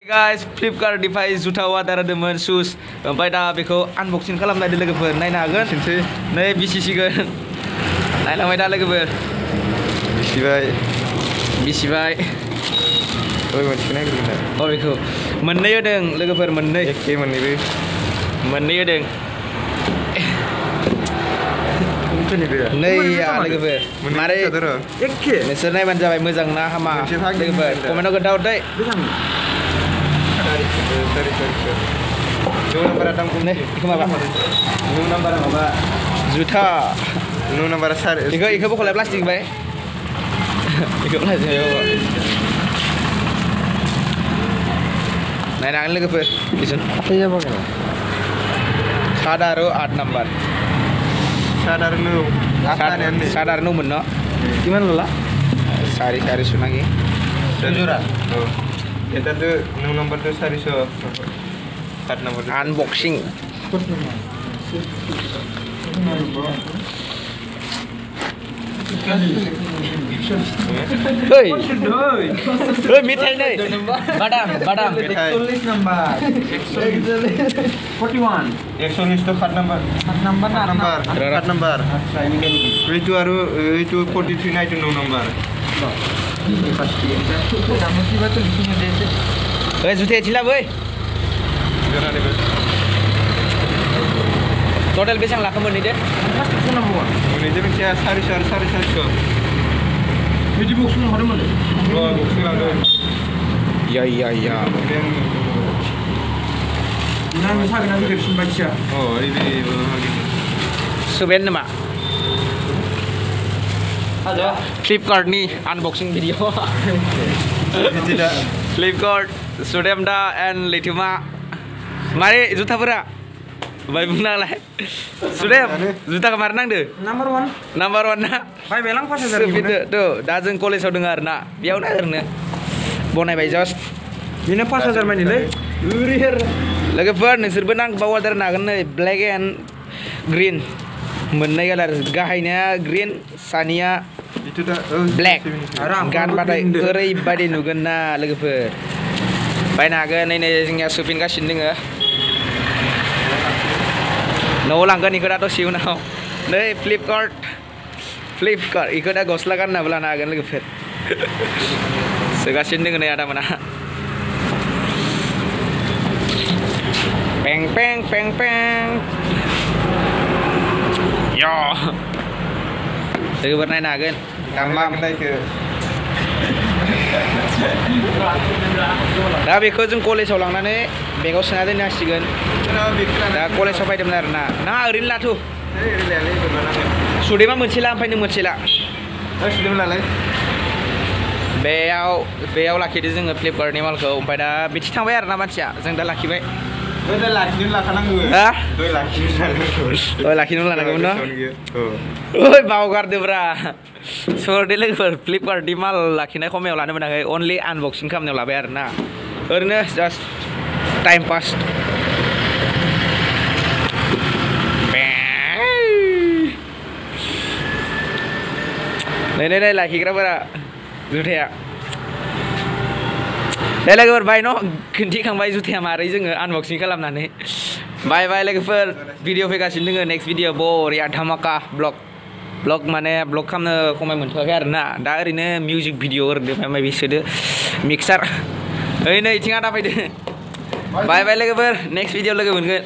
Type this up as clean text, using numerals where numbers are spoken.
Guys, Flipkart device जुथा वादार होदोंमोन shoes ओमफ्राय दा बेखौ unboxing खालामनायदो लोगोफोर नायनो हागोन नै बिसिसिगोन नायलांबाय दा लोगोफोर बिसिबाय बेखौ मोननै होदों लोगोफोर मोननै होदों नैया लोगोफोर मारै नोंसोर नायबानो जाबाय मोजां ना हामा लोगोफोर कमेन्टआव खोन्थाहरदै जुथा इखौ बख'लाय प्लास्टिक बाय नायनो हागोन लोगोफोर सादारो 8 नाम्बार सादारनो मोन न किमान लला सारि सुनागी जरा এটা তো 9 নম্বর তো 400 7 নম্বর আনবক্সিং ওই মিঠাই নাই বাদাম 41 নাম্বার 41 140 তো 7 নাম্বার 8 নাম্বার আচ্ছা এইটো আৰু এইটো 43 নাই 9 নাম্বার जुते छिला बै टोटल बेसेबां लाखो मोनैदो मोनैदो बेसे 400 बिदि बक्स हरदोंमोन बक्स लादो या नों सागना गिदिरसिन बायदिया सुबेन नामा Flipkart ni unboxing video. Flipkart Sudemda and Lituma. Mari juta pura. Baik bunga lah. Sudem juta kemarin nang deh. Number one na. Baik belang pas aja. Tuh, dajeng college dengar na. Biau na derne. Bonai baik jos. Ini pas aja main ini. Urir. Lagi fun. Nisir benang bawa dari nagan nih. Black and green. मोननै कलर गाहायना ग्रीन सानिया ब्लेक गानबाथाय ओरैबायदि नुगोन ना लोगोफोर बायनो हागोन नै जोंनिया सुफिनगासिनो दोङो न'आव लांगोन इखौ दा दसे उनाव नै फ्लिपकार्ट इखौ दा गस्ला गाननाबो लानो हागोन लोगोफोर सोगासिनो दोङो नै आदामोना पें Yo, logoफोर नायनो हागोन दा बेखौ जों कलेजाव लांनानै बेगाव सोना दोननो हासिगोन दा कलेजाव फैदोंमोन आरोना ना ओरैनो लाथु सुदेमा मोनसे ला ओमफ्राय नों मोनसे ला बेयाव लाखिदो जोङो फ्लिपकार्टनि मालखौ ओमफ्राय दा बिथि थांबाय आरोना मानसिया जों दा लाखिबाय लाखिनो लानांगौमोन न ओइ बावगारदोब्रा सरदे लोगोफोर फ्लिपकार्टनि माल लाखिनाय खमायाव लानो मोनाखै अनलि आनबक्सिं खालामनायाव लाबाय आरोना ओरैनो जास्ट टाइम पास नै लाखिग्राफोरा जुथाया लोगोफोर बाय न खिन्थिखांबाय जुथाया मारै जोङो आनबक्सिं खालामनानै बाय लोगोफोर भिडिअ फैगासिनो दोङो नेक्स्ट भिडिअ बरिया धामाका ब्लग माने ब्लग खालामनो खमाय मोनथ'वाखै आरोना दा ओरैनो मिउजिक भिडिअ ओरैनो माबा सोदो मिक्सार ओइ नै इथिं आदा फैदो बाय लोगोफोर नेक्स्ट भिडिअ लोगो मोनगोन